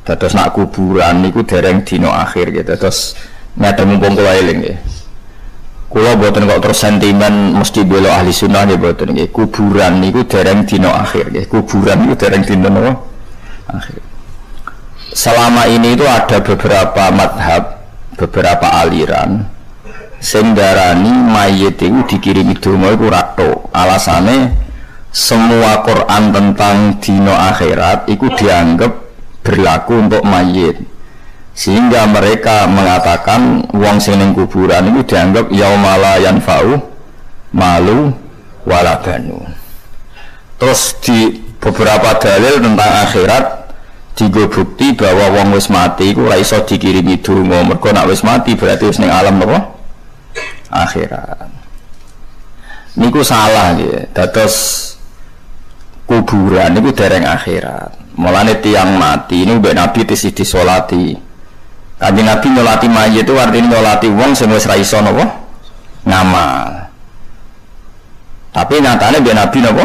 Terus nak kuburan niku dereng dino akhir gitu. Terus nyata mumpung kula eling nggih. Kula boten kok terus sentimen mesti bela ahli sunnah nggih boten nggih. Kuburan niku dereng dino akhir nggih. Kuburan niku dereng dino napa? Akhir. Selama ini itu ada beberapa madhab, beberapa aliran sing darani mayit itu dikirimi donga iku ra tok. Alasane semua Quran tentang dino akhirat itu dianggap berlaku untuk mayit, sehingga mereka mengatakan wong sing ning kuburan itu dianggap yaumala yanfa'u malu wala banun. Terus di beberapa dalil tentang akhirat digo bukti bahwa wong wis mati iku ora iso dikirimi donga, mergo nek wis mati berarti wis ning alam apa? Akhirat. Niku salah nggih. Dados kuburan niku dereng akhirat. Mulane tiang mati ini mbek Nabi tisih disolati. Kanjeng Nabi nyolati mayit itu artinya nyolati wong sing wis ra iso napa ngamal. Tapi nyatane mbek Nabi napa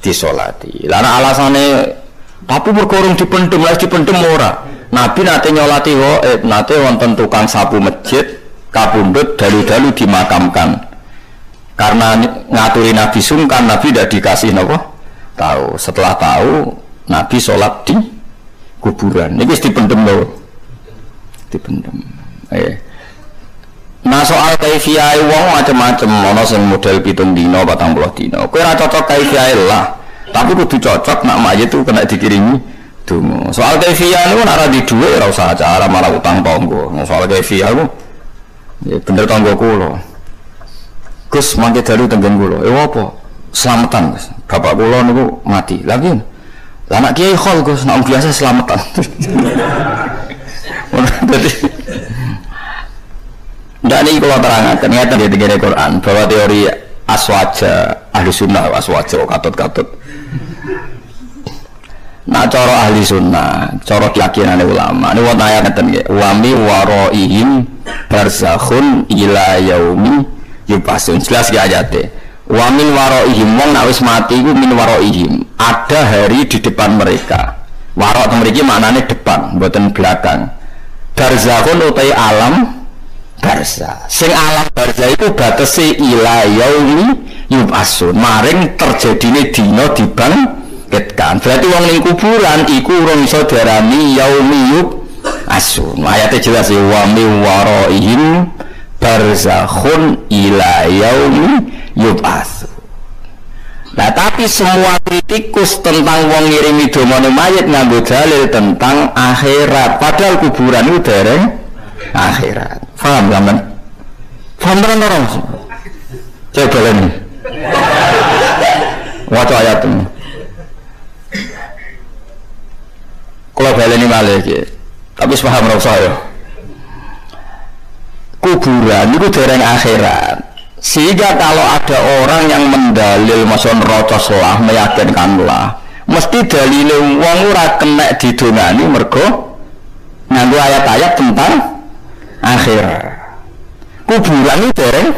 disolati. Lah alasane tapi berkorong dipendem lagi dipendem ora. Nabi nate nyolati nate wonten tukang sapu masjid kapundhut dalu-dalu dimakamkan. Karena ngaturi Nabi sungkan, Nabi tidak dikasih napa tahu. Setelah tahu Nabi sholat di kuburan. Ini wis dipendem lho. Dipendem. Nah soal kaifiyah wong macam-macam, ana sing model 7 dina, 40 dina. Kowe ora cocok kaifiyah lah. Tapi kudu cocok nak mayit itu kena dikirimi donga. Soal kaifiyah niku nek ora di dhuwit ora usah acara malah utang tangga. Soal kaifiyah ku ya bener tangga kula. Gus mangke dalu tenggen kula. Apa? Selamatan, Gus. Bapak kula niku mati. Lagi lah anak kiai khol Gus, nak biasa selamatan. Jadi ndak niki kula terangaken ngeten di tengene Quran bahwa teori aswaja ahli sunnah aswaja katut-katut. Nah cara ahli sunnah, cara keyakinan ulama ini wonten ayat ngeten nggih, wa mi waraihim barzakhun ila yaumi yubasun. Jelas ki ayate. Wa min waraihim wong nek wis mati iku min waraihim, ada hari di depan mereka. Wara mriki maknane depan, mboten belakang. Barzakhun utai alam barza. Sing alam barza itu batese ila yaumi yubasun. Maring terjadine dina dibangkitkan. Berarti wong ning kuburan iku urung iso diarani yaumi yubasun. Ayate jelas ya wa min waraihim barzakhun ila yaumi yub'ats. Nah tapi semua kritikus tentang wong ngirimi dongane mayit nganggo dalil tentang akhirat, padahal kuburan itu dereng akhirat. Paham kan? Paham kan orang? Coba ini. Waca ayat ini. Kalau baleni malih iki. Tapi paham ora usah ya. Kuburan itu dereng akhirat. Sehingga kalau ada orang yang mendalil maksud rocoslah meyakinkanlah mesti dalile wong ora kena didongani mergo nganggo ayat-ayat tentang akhirat. Kuburan itu dereng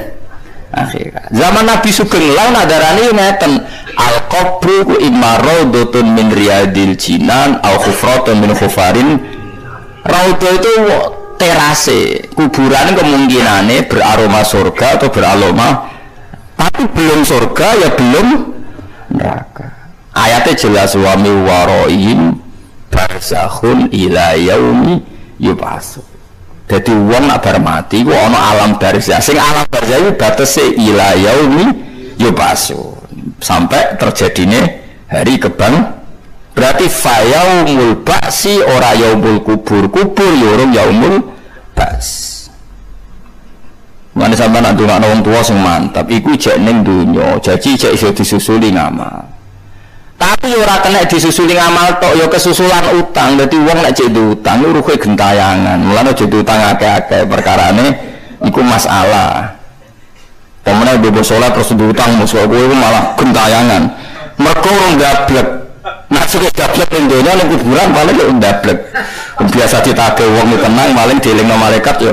akhirat. Zaman Nabi Sugeng lan adarane ngeten al-qabru ku imaradutun min riyadil jinan au khufratun min khufarin. Raudhah itu terase, kuburan kemungkinannya beraroma surga atau beraroma tapi belum surga ya belum neraka. Ayatnya jelas wa mi waraihim barzakhun ila yaumi yub'atsun. Jadi wong nak bar mati ku ana alam barzakh. Sing alam barzakh iki batese ila yaumi yub'atsun. Sampai terjadine hari kebang. Berarti fayaumul ba'si ora yaumul kubur. Kubur ya urung yaumul ba's. Mane sampean nak ndongakno wong tuwa sing mantap iku jek ning donya, janji jek iso disusuli ngamal. Tapi ora kena disusuli ngamal tok ya kesusulan utang. Dadi wong nek jek utang ruhe gentayangan. Mulane aja utang akeh-akeh perkarane iku masalah. Pemene bebo salat terus utang musuh kowe malah gentayangan. Mergo urung gablek. Nak suka gablek ning donya ning kuburan paling yo ndablek. Biasa ditagih wong tenang paling dielingno malaikat yo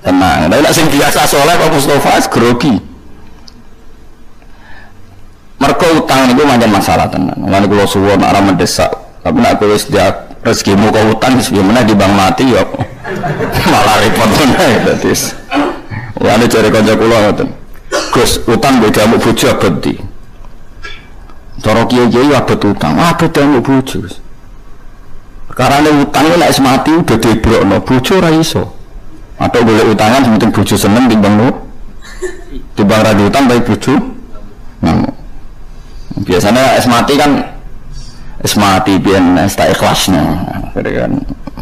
tenang. Tapi nek sing biasa saleh kok Mustofa grogi. Mergo utang niku pancen masalah tenan. Lan kula suwun ora mendesak, tapi nek kowe wis rezekimu kau utang gimana di bank mati ya malah repot meneh dadi wani cari kanca kula ngoten Gus utang beda mbok bojo abadi cara kiai-kiai abet utang abet mbok bojo karena utang nek wis mati udah dibrokno bojo ora iso atau golek utangan penting bojo seneng timbang lu timbang ra utang bae bojo biasanya es mati kan es mati biar es tak ikhlasnya kan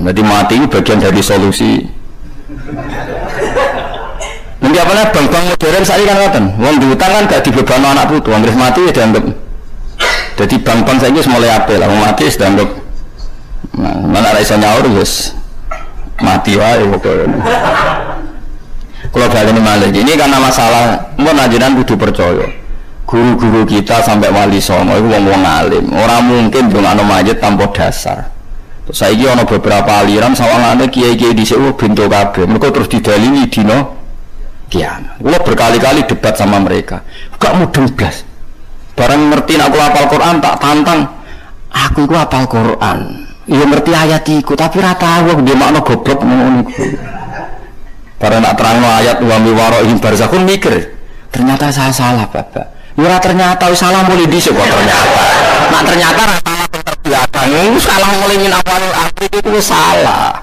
jadi mati itu bagian dari solusi nanti apalagi bank-bank modern saya kan ngoten wong diutang kan gak dibebani anak putu wong mati ya dianggap jadi bank-bank saya ini mulai apel lah mati sudah dianggap mana ada iso nyaur guys mati wae pokoknya kalau balik ini malah ini karena masalah mau najiran kudu percaya guru-guru kita sampai wali songo itu wong-wong alim orang mungkin dongakno mayit tanpa dasar terus saiki ana beberapa aliran sawangane kiai-kiai dhisik bento kabeh mereka terus didalili dina kiamat kula berkali-kali debat sama mereka gak mudeng blas barang ngerti nek aku hafal Quran tak tantang aku iku hafal Quran iya ngerti ayat iku tapi ra tahu aku makna goblok ngono iku barang nak terangno ayat wa mi waraihim barzakhun mikir ternyata saya salah Bapak ora ternyata salah mulai dhisik kok ternyata. Nak ternyata ra salah terbelakang, salah mulai min awal akhir itu salah.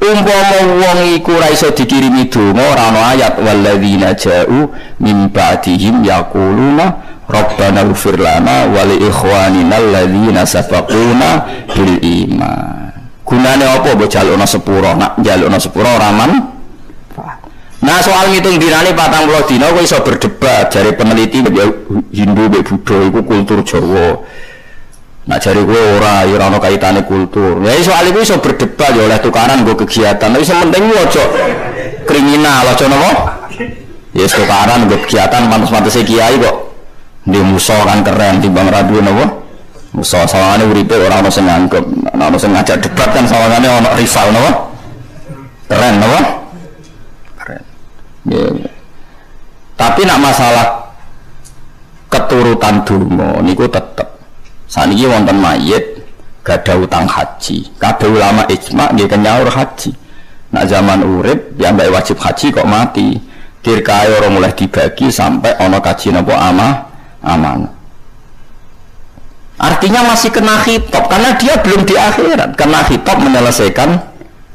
Umpama wong iku ra iso dikirimi donga ora ana ayat walladzina ja'u min ba'dihim yaquluna rabbana ighfir lana wa li ikhwanina alladzina sabaquna bil iman. Gunane apa mbok jalukna sepuro nak jalukna sepuro ora man. Nah soal ngitung dinane 40 dina kok iso berdebat jare peneliti Hindu mek Buddha iku kultur Jawa. Nah jare kowe ora ya ora ono kaitane kultur. Ya soal iku iso berdebat ya oleh tukaran nggo kegiatan. Tapi sing penting ojo kriminal aja napa? Ya tukaran nggo kegiatan pantes-pantese kiai kok. Ndek musa kan keren timbang ra duwe napa? Musa sawangane uripe ora ono sing nganggep. Nek ono sing ngajak debat kan sawangane ono rival napa? Keren napa? Yeah. Tapi nak masalah keturutan donga niku tetep saniki wonten mayit gak ada utang haji kabeh ulama ijma nggih kenyaur haji nak zaman urip piyambake wajib haji kok mati dirkae ora mulai dibagi sampai ana kaji napa amanah artinya masih kena khitab karena dia belum di akhirat kena khitab menyelesaikan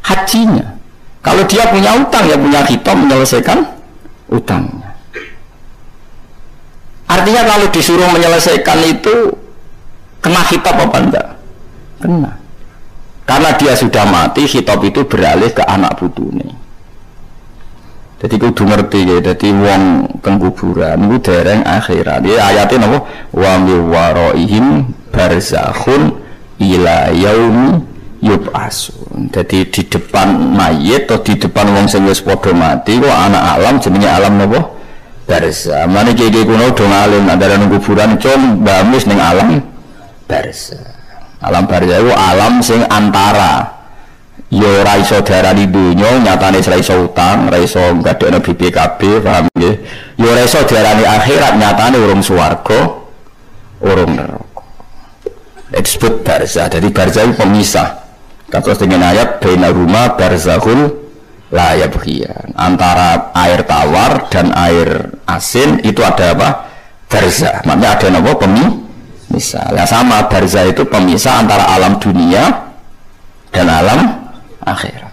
hajinya. Kalau dia punya utang ya punya khitab menyelesaikan utangnya. Artinya kalau disuruh menyelesaikan itu kena khitab apa enggak? Kena. Karena dia sudah mati khitab itu beralih ke anak putune. Jadi kudu ngerti ya, jadi wong pengkuburan itu dereng akhirat. Dia ayatnya napa? Wa mi waraihim barzakhun ila yaumi yub'asun. Jadi di depan mayit atau di depan wong sing wis padha mati kok anak alam jenenge alam napa? Barzakh. Mane kiye kuno do ngalim antara nang kuburan con bamis ning alam barzakh. Alam barzakh iku alam sing antara ya ora iso diarani donya nyatane ora iso utang, ora iso gadekno BPKB, paham nggih? Ya ora iso diarani akhirat nyatane urung swarga, urung neraka. Disebut barzakh. Jadi barzakh itu pemisah. Kados dengan ayat bainahuma barzakhul la yabghiyan. Antara air tawar dan air asin itu ada apa? Barzakh. Maknanya ada apa? Pemisah. Ya sama barzakh itu pemisah antara alam dunia dan alam akhirat.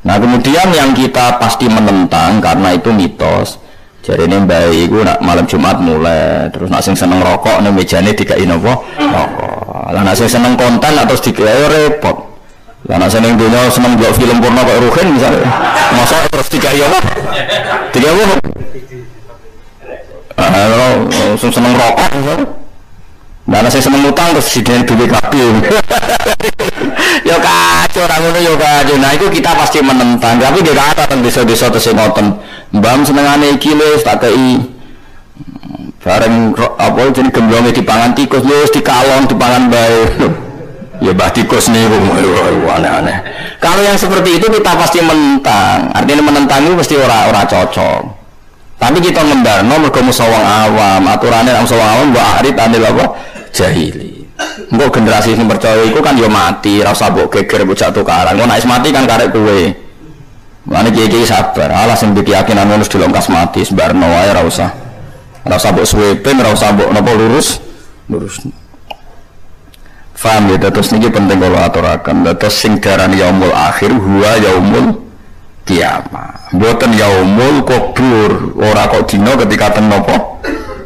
Nah kemudian yang kita pasti menentang karena itu mitos. Jadi ini baik itu nak malam Jumat mulai terus nak sing seneng rokok nih mejane dikai nopo rokok. Lah nak sing seneng konten atau dikai repot. Lah nak seneng dunia seneng buat film porno kayak Ruhin misalnya, masa terus dikai apa? Dikai apa? Seneng rokok misalnya. Nah saya seneng utang terus disediain BPKB. Yo kacau orang ngono yo kacau. Nah itu kita pasti menentang. Tapi dia kata tentang desa-desa terus ngoten. Mbam senengane iki lho tak kei bareng apa jeneng gemblonge dipangan tikus lho dikalon dipangan bae. Ya bah tikus niku aneh-aneh. Kalau yang seperti itu kita pasti menentang. Artinya menentang itu pasti ora cocok. Tapi kita ngendarno mergo musawang awam, aturane nang musawang awam mbok arit anil apa jahili. Engko generasi sing percaya iku kan yo mati, ora usah mbok geger bocah tukaran. Ngono nek mati kan karek kowe. Mulane kiye sabar. Alah sing keyakinan ngono dilongkas mati sembarno wae ora usah. Ora usah mbok suwepen, ora usah mbok napa lurus. Faham ya, terus niki penting kalau aturaken. Terus sing darani yaumul akhir huwa yaumul kiamah. Mboten yaumul kubur. Ora kok dina ketika ten napa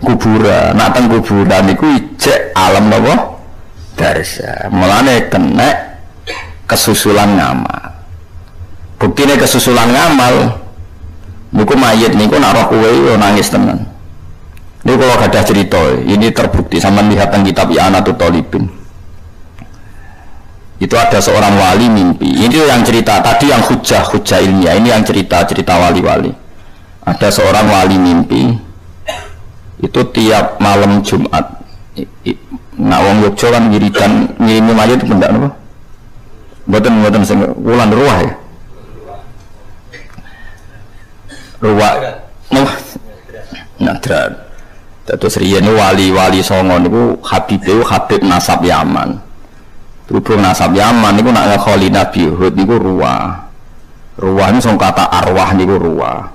kuburan. Nak teng kuburan niku ijek alam napa darsa. Mulane kena kesusulan ngamal. Buktine kesusulan ngamal niku mayit niku nak roh kowe yo nangis tenan. Niku kalau ada cerita, ini terbukti sama lihat teng kitab I'anatul Talibin. Itu ada seorang wali mimpi. Ini yang cerita tadi yang hujah ilmiah. Ini yang cerita wali-wali. Ada seorang wali mimpi. Itu tiap malam Jumat. Nah, wong Yogyo kan ngirimi mayit itu benda apa? Mboten sing wulan ruah ya. Ruah. Nadran. Terus riyen wali-wali songo niku Habib nasab Yaman. Berhubung nasab Yaman niku nak kholi Nabi Hud niku ruah ini sing kata arwah niku ruah.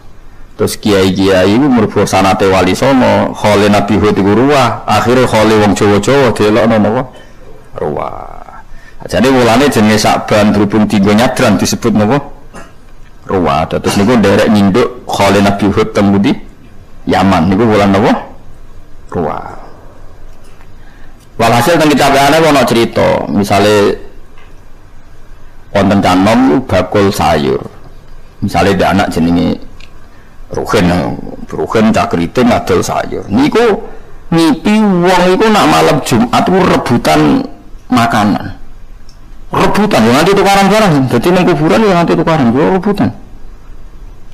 Terus kiai-kiai iku mergo sanate wali songo kholi Nabi Hud niku ruah, akhire kholi wong Jawa-Jawa delokno napa ruah. Jadi mulane jenenge Sakban berhubung tinggo nyadran disebut napa ruah. Terus niku nderek nyinduk kholi Nabi Hud temudi Yaman niku wulan napa ruah. Walhasil teng kitab ana ono cerita, misale wonten canom bakul sayur. Misale ada anak jenenge Ruhin cah kriting ngadol sayur. Niku ngipi wong iku nak malam Jumat ku rebutan makanan. Rebutan yo nganti tukaran barang. Dadi ning kuburan yo nganti tukaran, yo rebutan.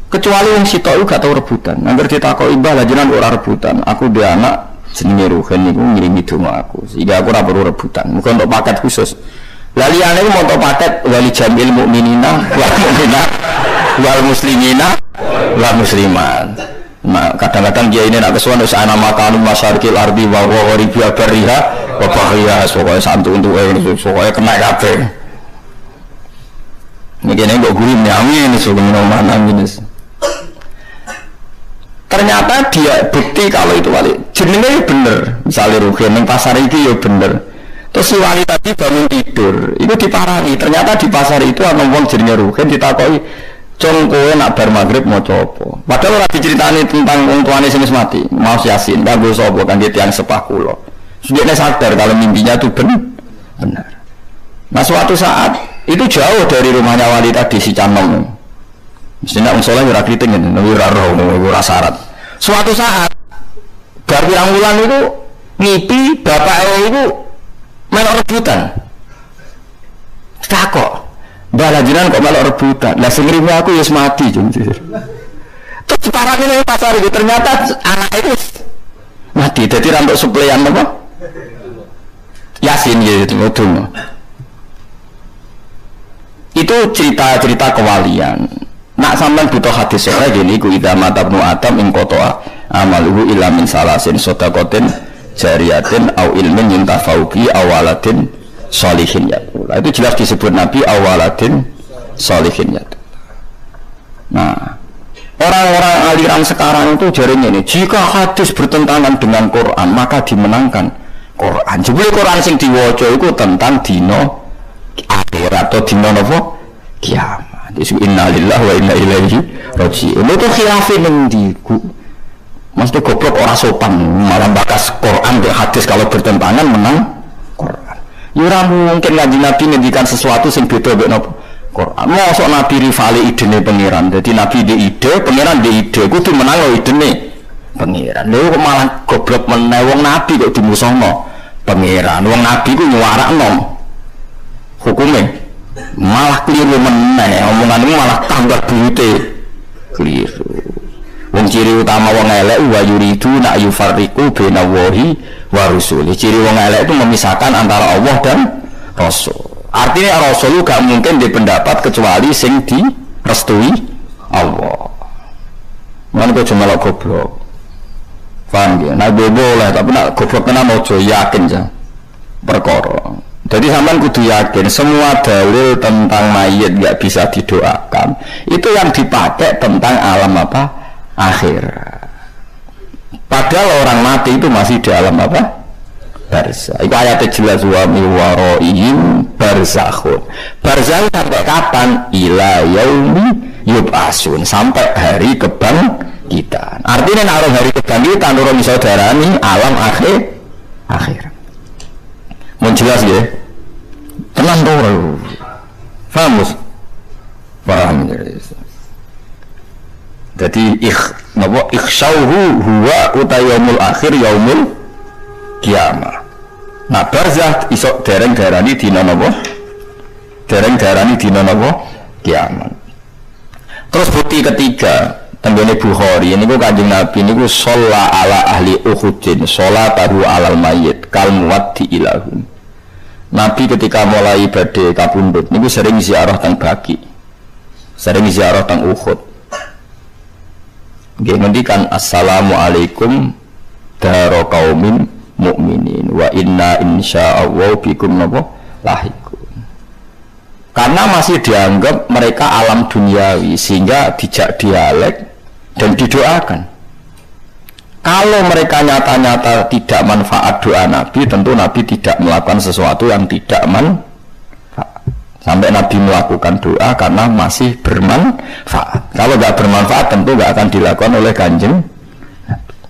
Kecuali wong sitok iku gak tau rebutan. Angger ditakoki mbah jenengan ora rebutan, aku dhe anak jenenge Ruhin niku ngirimi donga aku sehingga aku ora perlu rebutan muga untuk paket khusus lah liyane iku montok paket wali jamil mukminina wal mukminat wal muslimina wal muslimat. Nah kadang-kadang dia ini nak kesuwen wis ana makanu masyarikil ardi wa gharibiha bariha wa bahriha pokoke santu untuk pokoke kena kabeh niki nek kok guru nyami ini sebelum mana ini. Ternyata dia bukti kalau itu wali jenenge bener, misalnya Ruhin yang pasar itu ya bener. Terus si wali tadi bangun tidur itu diparani, ternyata di pasar itu ada wong jenenge Ruhin ditakoi cung kowe nak bar magrib mau copo padahal ora diceritani tentang wong tuane sing wis mati mau Yasin kanggo sapa kangge tiyang sepah kula dia sadar kalau mimpinya itu benar. Nah suatu saat itu jauh dari rumahnya wali tadi si Canom. Mestinya wong saleh ora kriting ngene ora roh ora syarat. Suatu saat bar pirang wulan itu ngipi bapaknya itu melok rebutan. Takok, mbah lanjutan kok melok rebutan. Lah sing ngrimi aku wis mati jujur. Terus parah ini pasar itu ternyata anak itu mati. Jadi rambut suplean apa? Yasin gitu ngudung. Itu cerita-cerita kewalian. Nak sampean butuh hadis sahih gini ku idza mata ibnu adam ing qata'a amaluhu illa min salasin shadaqatin jariyatin au ilmin yuntafa'u bi awaladin sholihin yaqul. Itu jelas disebut Nabi awaladin sholihin yaqul. Nah, orang-orang aliran sekarang itu jarinya ini jika hadis bertentangan dengan Quran maka dimenangkan Quran. Jebule Quran sing diwaca iku tentang dino akhirat atau dino napa kiamat. Innalillahi wa inna ilaihi raji'un. Itu khilafin ndi mesti goblok ora sopan malah bakas Quran dan hadis kalau bertentangan menang Quran. Ya ora mungkin kanjeng Nabi ngendikan sesuatu sing beda mek napa Quran. Mosok Nabi rivale idene pangeran. Dadi Nabi di ide, pangeran di ide kudu menang lo idene pangeran. Lha kok malah goblok meneh wong Nabi kok dimusuhno pangeran. Wong Nabi ku nyuarakno hukume malah keliru meneh omonganmu malah tambah buyute keliru. Wong ciri utama wong elek wa yuridu na yufarriqu baina wahi wa rusuli. Ciri wong elek itu memisahkan antara Allah dan Rasul. Artinya Rasul gak mungkin dipendapat kecuali sing direstui Allah. Mana kok cuma goblok. Paham ya? Nah boleh tapi nak goblok kena mojo yakin aja. perkara. Jadi sampean kudu yakin semua dalil tentang mayit nggak bisa didoakan itu yang dipakai tentang alam apa? Akhir. Padahal orang mati itu masih di alam apa? Barzah. Itu ayatnya jelas wa mi waraihim barzakhun. Barzah sampai kapan? Ila yaumi yub'asun, sampai hari kebangkitan. Artinya nak hari kebangkitan urung iso darani alam akhir. Mau jelas ya? Tenang dong. Paham? Paham. Jadi ikhsyauhu huwa utayaumul akhir yaumul kiamah. Nah barzah isok dereng darani dina napa? Dereng darani dina napa? Kiamat. Terus bukti ketiga tenggene Bukhari ini ku Kanjeng Nabi niku sholla ala ahli Uhudin sholatahu alal mayyit kal muwaddi ilahum. Nabi ketika mulai badhe kapundhut niku sering ziarah teng Baqi. Sering ziarah teng Uhud. Nggih ngendikan assalamualaikum daro qaumin mukminin wa inna insyaallah bikum napa lahiqun. Karena masih dianggap mereka alam duniawi sehingga dijak dialek dan didoakan. Kalau mereka nyata-nyata tidak manfaat doa Nabi, tentu Nabi tidak melakukan sesuatu yang tidak manfaat. Sampai Nabi melakukan doa karena masih bermanfaat. Kalau nggak bermanfaat tentu nggak akan dilakukan oleh Kanjeng.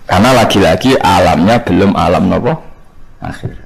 Karena lagi-lagi alamnya belum alam nopo akhir.